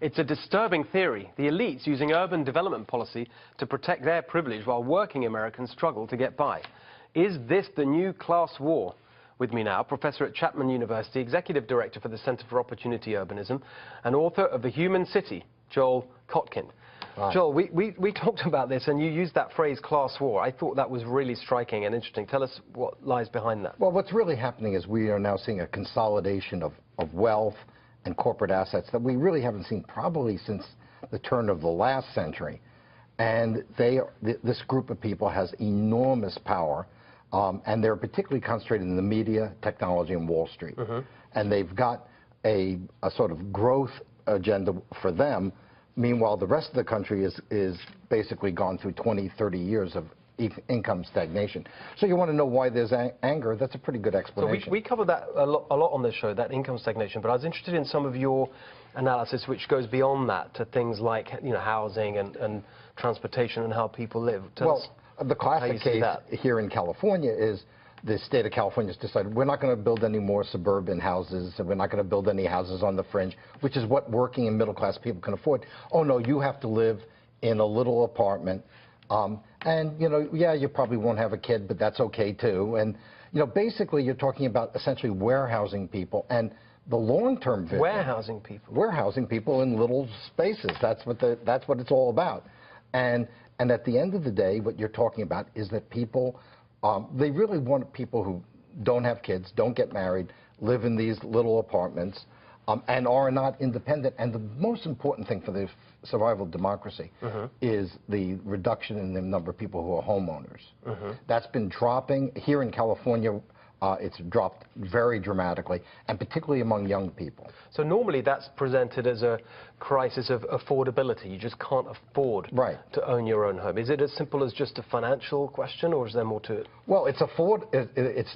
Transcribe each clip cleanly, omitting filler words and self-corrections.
It's a disturbing theory. The elites using urban development policy to protect their privilege while working Americans struggle to get by. Is this the new class war? With me now, professor at Chapman University, executive director for the Center for Opportunity Urbanism, and author of The Human City, Joel Kotkind. Right. Joel, we talked about this, and you used that phrase, class war. I thought that was really striking and interesting. Tell us what lies behind that. Well, what's really happening is we are now seeing a consolidation of wealth and corporate assets that we really haven't seen probably since the turn of the last century. And this group of people has enormous power, and they're particularly concentrated in the media, technology, and Wall Street. And they've got a sort of growth agenda for them. Meanwhile, the rest of the country is basically gone through 20, 30 years of income stagnation. So you want to know why there's anger? That's a pretty good explanation. So we covered that a lot on this show, that income stagnation, but I was interested in some of your analysis which goes beyond that to things like, you know, housing and transportation and how people live. Well, the classic case here in California is the state of California has decided we're not going to build any more suburban houses, and we're not going to build any houses on the fringe, which is what working and middle-class people can afford. Oh, no, you have to live in a little apartment. And, you know, yeah, you probably won't have a kid, but that's okay, too. And, you know, basically you're talking about essentially warehousing people. And the long-term vision... Warehousing people? Warehousing people in little spaces. That's what it's all about. And at the end of the day, what you're talking about is that people... they really want people who don't have kids, don't get married, live in these little apartments, and are not independent. And the most important thing for the survival of democracy is the reduction in the number of people who are homeowners. That's been dropping. Here in California, it's dropped very dramatically, and particularly among young people. So normally that's presented as a crisis of affordability. You just can't afford to own your own home. Is it as simple as just a financial question, or is there more to it? Well, it's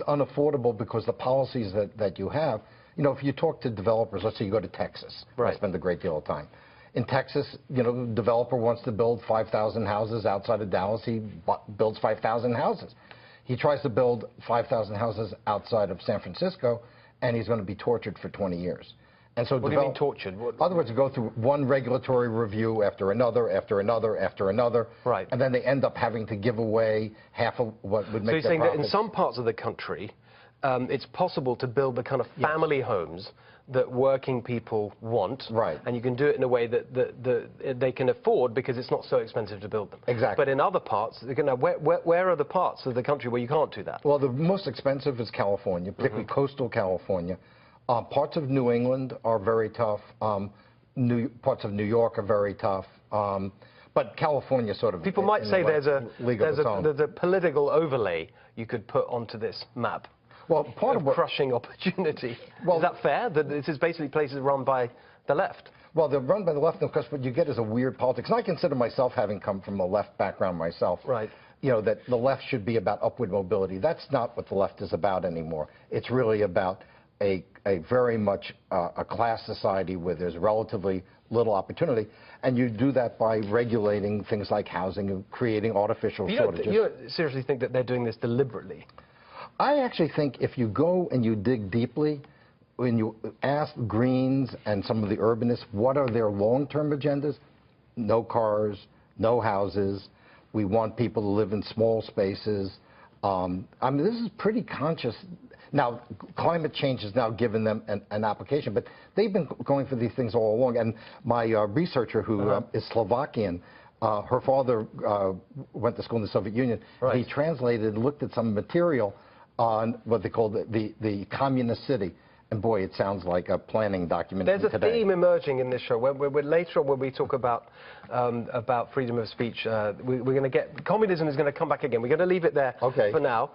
unaffordable because the policies that you have, you know, if you talk to developers, let's say you go to Texas, I spend a great deal of time. In Texas, you know, the developer wants to build 5,000 houses outside of Dallas. He builds 5,000 houses. He tries to build 5,000 houses outside of San Francisco, and he's going to be tortured for 20 years. And so what do you mean tortured? In other words, you go through one regulatory review after another, after another, after another, and then they end up having to give away half of what would make their profits. So you're saying that in some parts of the country, it's possible to build the kind of family homes that working people want, and you can do it in a way that they can afford because it's not so expensive to build them. Exactly. But in other parts, where are the parts of the country where you can't do that? Well, the most expensive is California, particularly coastal California. Parts of New England are very tough. Parts of New York are very tough. But California sort of... People might say there's a political overlay you could put onto this map. Well, part of crushing opportunity. Is that fair? That this is basically places run by the left? Well, they're run by the left, and of course, what you get is a weird politics. And I consider myself, having come from a left background myself, you know, that the left should be about upward mobility. That's not what the left is about anymore. It's really about a very much a class society where there's relatively little opportunity, and you do that by regulating things like housing and creating artificial shortages. You don't seriously think that they're doing this deliberately? I actually think if you go and you dig deeply, when you ask Greens and some of the urbanists what are their long-term agendas, no cars, no houses, we want people to live in small spaces. I mean, this is pretty conscious. Now, climate change has now given them an application, but they've been going for these things all along. And my researcher, who is Slovakian, her father went to school in the Soviet Union. He translated and looked at some material on what they call the communist city. And boy, it sounds like a planning document. There's a theme emerging in this show. Later on, when we talk about freedom of speech, we're going to get... Communism is going to come back again. We're going to leave it there for now.